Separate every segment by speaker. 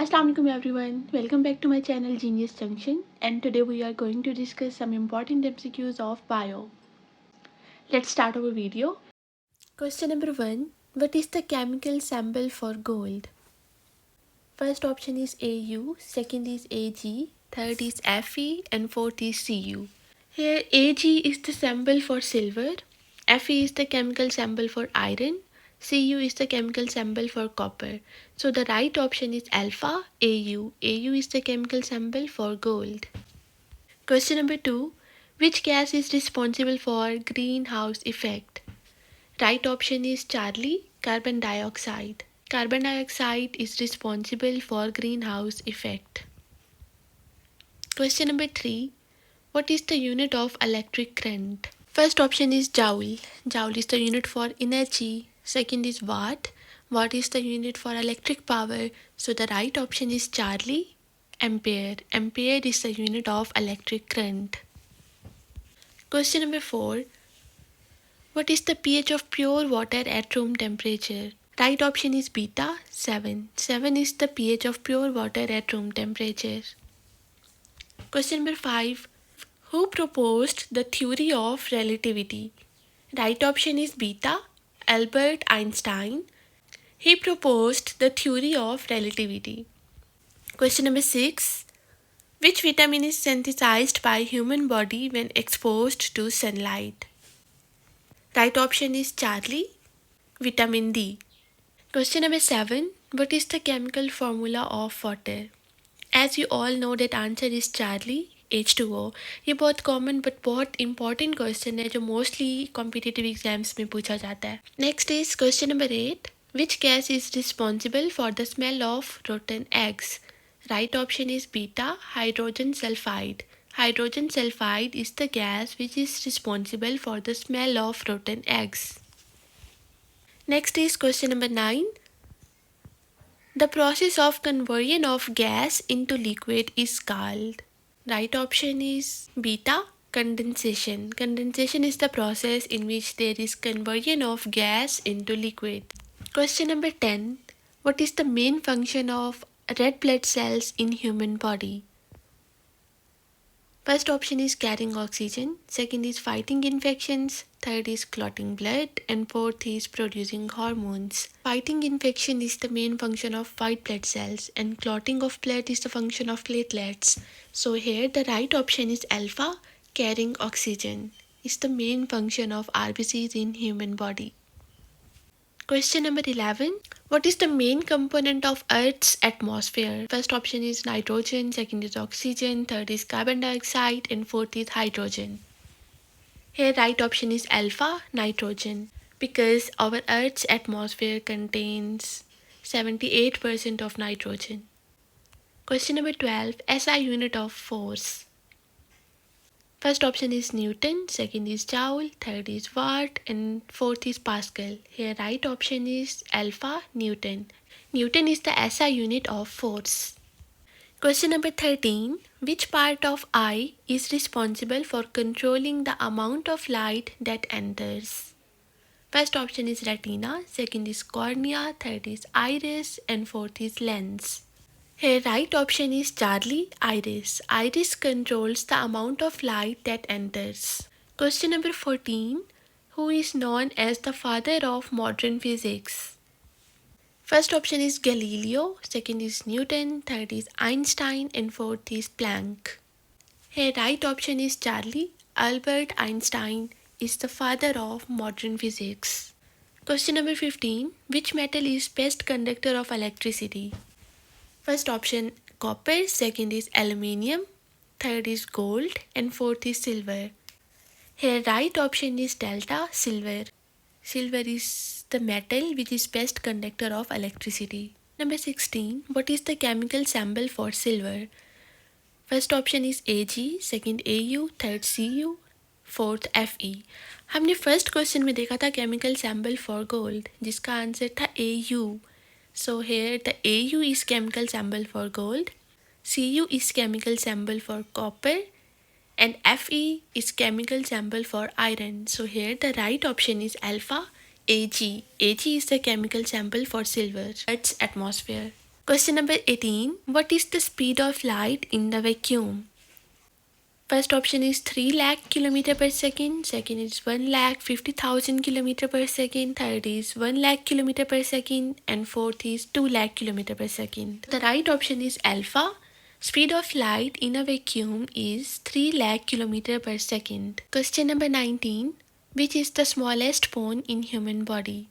Speaker 1: Assalamu alaikum everyone. Welcome back to my channel Genius Junction, and today we are going to discuss some important MCQs of bio. Let's start our video. Question number 1. What is the chemical symbol for gold? First option is AU, second is AG, third is Fe, and fourth is Cu. Here Ag is the symbol for silver, Fe is the chemical symbol for iron, Cu is the chemical symbol for copper. So the right option is alpha Au. Au is the chemical symbol for gold. Question number 2. Which gas is responsible for greenhouse effect? Right option is Charlie, carbon dioxide. Carbon dioxide is responsible for greenhouse effect. Question number 3. What is the unit of electric current? First option is joule. Joule is the unit for energy. Second is watt. Watt is the unit for electric power. So the right option is Charlie. Ampere. Ampere is the unit of electric current. Question number 4. What is the pH of pure water at room temperature? Right option is beta, 7. 7 is the pH of pure water at room temperature. Question number 5. Who proposed the theory of relativity? Right option is beta, Albert Einstein. He proposed the theory of relativity. Question number 6. Which vitamin is synthesized by human body when exposed to sunlight? Right option is Charlie, vitamin D. Question number 7. What is the chemical formula of water? As you all know that answer is Charlie, H2O. ये बहुत common but बहुत important question है जो mostly competitive exams में पूछा जाता है. Next is question number 8. Which gas is responsible for the smell of rotten eggs? Right option is beta, hydrogen sulphide. Hydrogen sulfide is the gas which is responsible for the smell of rotten eggs. Next is question number 9. The process of conversion of gas into liquid is called. Right option is beta, condensation. Condensation is the process in which there is conversion of gas into liquid. Question number 10. What is the main function of red blood cells in human body? First option is carrying oxygen, second is fighting infections, third is clotting blood, and fourth is producing hormones. Fighting infection is the main function of white blood cells, and clotting of blood is the function of platelets. So here the right option is alpha, carrying oxygen is the main function of RBCs in human body. Question number 11. What is the main component of Earth's atmosphere? First option is nitrogen, second is oxygen, third is carbon dioxide, and fourth is hydrogen. Here right option is alpha, nitrogen, because our Earth's atmosphere contains 78% of nitrogen. Question number 12. SI unit of force. First option is Newton, second is Joule, third is Watt, and fourth is Pascal. Here right option is alpha, Newton. Newton is the SI unit of force. Question number 13. Which part of eye is responsible for controlling the amount of light that enters? First option is retina, second is cornea, third is iris, and fourth is lens. Here right option is Charlie, iris. Iris controls the amount of light that enters. Question number 14. Who is known as the father of modern physics? First option is Galileo, second is Newton, third is Einstein, and fourth is Planck. Here right option is Charlie, Albert Einstein is the father of modern physics. Question number 15. Which metal is best conductor of electricity? First option copper, second is aluminium, third is gold, and fourth is silver. Here right option is delta, silver. Silver is the metal which is best conductor of electricity. Number 16. What is the chemical symbol for silver? First option is Ag, second Au, third Cu, fourth Fe. हमने first question में देखा था chemical sample for gold जिसका answer था Au. So here the Au is chemical symbol for gold, Cu is chemical symbol for copper, and Fe is chemical symbol for iron. So here the right option is alpha, Ag. Ag is the chemical symbol for silver, Earth's atmosphere. Question number 18. What is the speed of light in the vacuum? First option is 3 lakh km per second, second is 1 lakh 50,000 km per second, third is 1 lakh km per second, and fourth is 2 lakh km per second. The right option is alpha. Speed of light in a vacuum is 3 lakh km per second. Question number 19. Which is the smallest bone in human body?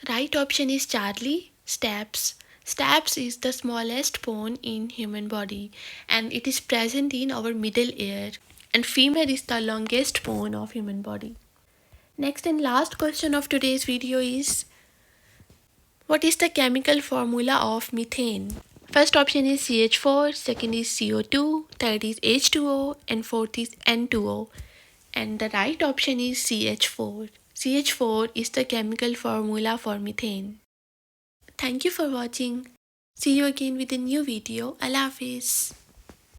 Speaker 1: Right option is Charlie. Stapes. Stapes is the smallest bone in human body and it is present in our middle ear, and femur is the longest bone of human body. Next and last question of today's video is, what is the chemical formula of methane? First option is CH4, second is CO2, third is H2O, and fourth is N2O. And the right option is CH4. CH4 is the chemical formula for methane. Thank you for watching. See you again with a new video. Allah Hafiz.